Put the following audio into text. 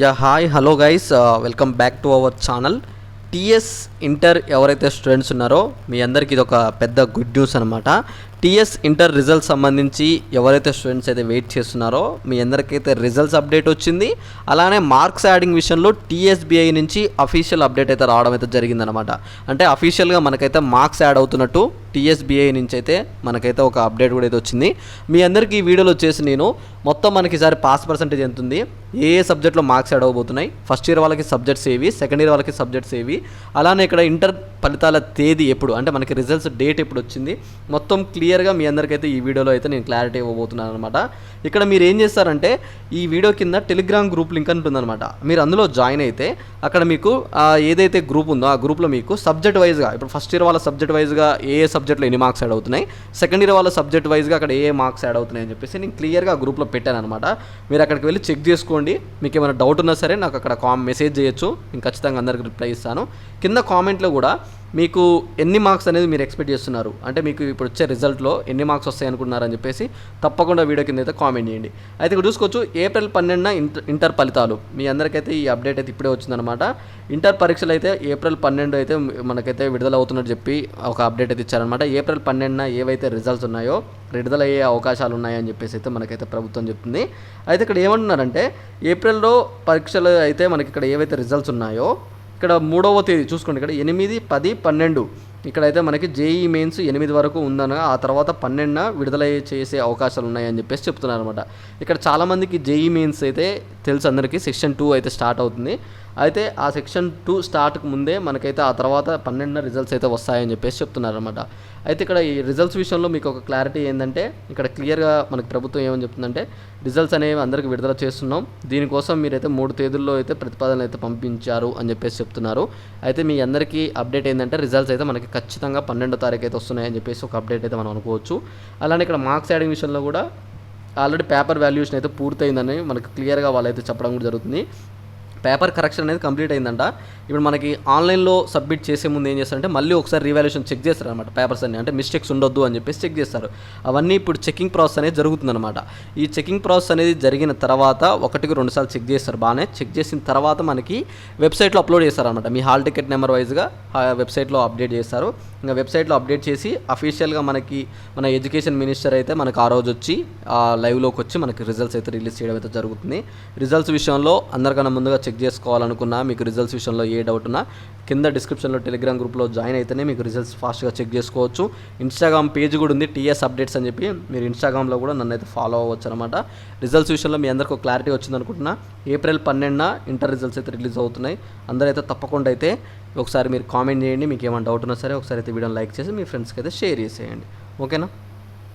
Hi hello guys, welcome back to our channel. TS inter ఎవరైతే students ఉన్నారో మీ అందరికీ ఇది ఒక పెద్ద గుడ్ న్యూస్ అనమాట. టీఎస్ ఇంటర్ రిజల్ట్స్ సంబంధించి ఎవరైతే స్టూడెంట్స్ అయితే వెయిట్ చేస్తున్నారో మీ అందరికైతే రిజల్ట్స్ అప్డేట్ వచ్చింది. అలానే మార్క్స్ యాడింగ్ విషయంలో టీఎస్బీఐ నుంచి అఫీషియల్ అప్డేట్ అయితే రావడం అయితే జరిగిందనమాట. అంటే అఫీషియల్గా మనకైతే మార్క్స్ యాడ్ అవుతున్నట్టు టీఎస్బీఐ నుంచి అయితే మనకైతే ఒక అప్డేట్ కూడా అయితే వచ్చింది. మీ అందరికీ ఈ వీడియోలో వచ్చేసి నేను మొత్తం మనకి ఈసారి పాస్ పర్సెంటేజ్ ఎంత ఉంది, ఏ సబ్జెక్ట్లో మార్క్స్ యాడ్ అవబోతున్నాయి, ఫస్ట్ ఇయర్ వాళ్ళకి సబ్జెక్ట్స్ ఏవి, సెకండ్ ఇయర్ వాళ్ళకి సబ్జెక్ట్స్ ఏవి, అలానే ఇక్కడ ఇంటర్ ఫలితాల తేదీ ఎప్పుడు, అంటే మనకి రిజల్ట్స్ డేట్ ఎప్పుడు వచ్చింది, మొత్తం క్లియర్గా మీ అందరికైతే ఈ వీడియోలో అయితే నేను క్లారిటీ ఇవ్వబోతున్నాను అనమాట. ఇక్కడ మీరు ఏం చేస్తారంటే ఈ వీడియో కింద టెలిగ్రామ్ గ్రూప్ లింక్ ఉంటుందన్నమాట. మీరు అందులో జాయిన్ అయితే అక్కడ మీకు ఏదైతే గ్రూప్ ఉందో ఆ గ్రూప్లో మీకు సబ్జెక్ట్ వైజ్గా, ఇప్పుడు ఫస్ట్ ఇయర్ వాళ్ళ సబ్జెక్ట్ వైజ్గా ఏ సబ్జెక్ట్లో ఎన్ని మార్క్స్ యాడ్ అవుతున్నాయి, సెకండ్ ఇయర్ వాళ్ళ సబ్జెక్ట్ వైజ్గా అక్కడ ఏ మార్క్స్ యాడ్ అవుతున్నాయి అని చెప్పేసి నేను క్లియర్గా ఆ గ్రూప్లో పెట్టాను అనమాట. మీరు అక్కడికి వెళ్ళి చెక్ చేసుకోండి. మీకు ఏమైనా డౌట్ ఉన్నా సరే నాకు అక్కడ మెసేజ్ చేయొచ్చు, నేను ఖచ్చితంగా అందరికి రిప్లై ఇస్తాను. కింద కామెంట్లో కూడా మీకు ఎన్ని మార్క్స్ అనేది మీరు ఎక్స్పెక్ట్ చేస్తున్నారు, అంటే మీకు ఇప్పుడు వచ్చే రిజల్ట్లో ఎన్ని మార్క్స్ వస్తాయి అనుకుంటున్నారని చెప్పేసి తప్పకుండా వీడియో కింద అయితే కామెంట్ చేయండి. అయితే ఇక్కడ చూసుకోవచ్చు, ఏప్రిల్ 12న ఇంటర్ ఫలితాలు మీ అందరికైతే ఈ అప్డేట్ అయితే ఇప్పుడే వచ్చిందనమాట. ఇంటర్ పరీక్షలు అయితే ఏప్రిల్ 12 అయితే మనకైతే విడుదల అవుతున్నట్టు చెప్పి ఒక అప్డేట్ అయితే ఇచ్చారనమాట. ఏప్రిల్ 12న ఏవైతే రిజల్ట్స్ ఉన్నాయో విడుదలయ్యే అవకాశాలు ఉన్నాయని చెప్పేసి అయితే మనకైతే ప్రభుత్వం చెప్తుంది. అయితే ఇక్కడ ఏమంటున్నారంటే ఏప్రిల్లో పరీక్షలు అయితే మనకి ఇక్కడ ఏవైతే రిజల్ట్స్ ఉన్నాయో ఇక్కడ 3వ తేదీ చూసుకోండి, ఇక్కడ 8, 10, 12 ఇక్కడైతే మనకి జేఈ మెయిన్స్ 8 వరకు ఉందనగా ఆ తర్వాత 12న విడుదల చేసే అవకాశాలు ఉన్నాయని చెప్పేసి చెప్తున్నారు అనమాట. ఇక్కడ చాలామందికి జేఈ మెయిన్స్ అయితే తెలుసు, అందరికీ సెక్షన్ 2 అయితే స్టార్ట్ అవుతుంది. అయితే ఆ సెక్షన్ 2 స్టార్ట్కి ముందే మనకైతే ఆ తర్వాత 12న రిజల్ట్స్ అయితే వస్తాయని చెప్పేసి చెప్తున్నారు అనమాట. అయితే ఇక్కడ ఈ రిజల్ట్స్ విషయంలో మీకు ఒక క్లారిటీ ఏంటంటే ఇక్కడ క్లియర్గా మనకి ప్రభుత్వం ఏమని చెప్తుందంటే రిజల్ట్స్ అనేవి అందరికీ విడుదల చేస్తున్నాం, దీనికోసం మీరైతే 3 తేదీల్లో అయితే ప్రతిపాదనలు అయితే పంపించారు అని చెప్పేసి చెప్తున్నారు. అయితే మీ అందరికీ అప్డేట్ ఏంటంటే రిజల్ట్స్ అయితే మనకి ఖచ్చితంగా 12వ తారీఖు అయితే వస్తున్నాయని చెప్పేసి ఒక అప్డేట్ అయితే మనం అనుకోవచ్చు. అలానే ఇక్కడ మార్క్స్ యాడింగ్ విషయంలో కూడా ఆల్రెడీ పేపర్ వాల్యుయేషన్ అయితే పూర్తయిందని మనకి క్లియర్గా వాళ్ళైతే చెప్పడం కూడా జరుగుతుంది. పేపర్ కరెక్షన్ అనేది కంప్లీట్ అయిందంట. ఇప్పుడు మనకి ఆన్లైన్లో సబ్మిట్ చేసే ముందు ఏం చేస్తారంటే మళ్ళీ ఒకసారి రీవాల్యుయేషన్ చెక్ చేస్తారు అనమాట. పేపర్స్ అన్ని అంటే మిస్టేక్స్ ఉండొద్దు అని చెప్పేసి చెక్ చేస్తారు. అవన్నీ ఇప్పుడు చెకింగ్ ప్రాసెస్ అనేది జరుగుతుందన్నమాట. ఈ చెకింగ్ ప్రాసెస్ అనేది జరిగిన తర్వాత 1-2 సార్లు చెక్ చేస్తారు. బాగానే చెక్ చేసిన తర్వాత మనకి వెబ్సైట్లో అప్లోడ్ చేస్తారనమాట. మీ హాల్ టికెట్ నెంబర్ వైజ్గా వెబ్సైట్లో అప్డేట్ చేస్తారు. ఇంకా వెబ్సైట్లో అప్డేట్ చేసి అఫీషియల్గా మనకి మన ఎడ్యుకేషన్ మినిస్టర్ అయితే మనకు ఆ రోజు వచ్చి లైవ్లోకి వచ్చి మనకి రిజల్ట్స్ అయితే రిలీజ్ చేయడం అయితే జరుగుతుంది. రిజల్ట్స్ విషయంలో అందరికన్నా ముందుగా చెక్ చేసుకోవాలనుకున్నా, మీకు రిజల్ట్స్ విషయంలో ఏ డౌట్ ఉన్నా కింద డిస్క్రిప్షన్లో టెలిగ్రామ్ గ్రూప్లో జాయిన్ అయితేనే మీకు రిజల్ట్స్ ఫాస్ట్గా చెక్ చేసుకోవచ్చు. ఇన్స్టాగ్రామ్ పేజ్ కూడా ఉంది, టీఎస్ అప్డేట్స్ అని చెప్పి, మీరు ఇన్స్టాగ్రామ్లో కూడా నన్ను అయితే ఫాలో అవ్వచ్చు అనమాట. రిజల్ట్స్ విషయంలో మీ అందరికీ క్లారిటీ వచ్చింది అనుకుంటున్నా. ఏప్రిల్ 12న ఇంటర్ రిజల్ట్స్ అయితే రిలీజ్ అవుతున్నాయి. అందరైతే తప్పకుండా అయితే ఒకసారి మీరు కామెంట్ చేయండి. మీకు ఏమైనా డౌట్ ఉన్నా సరే ఒకసారి అయితే వీడియోని లైక్ చేసి మీ ఫ్రెండ్స్కి అయితే షేర్ చేసేయండి. ఓకేనా?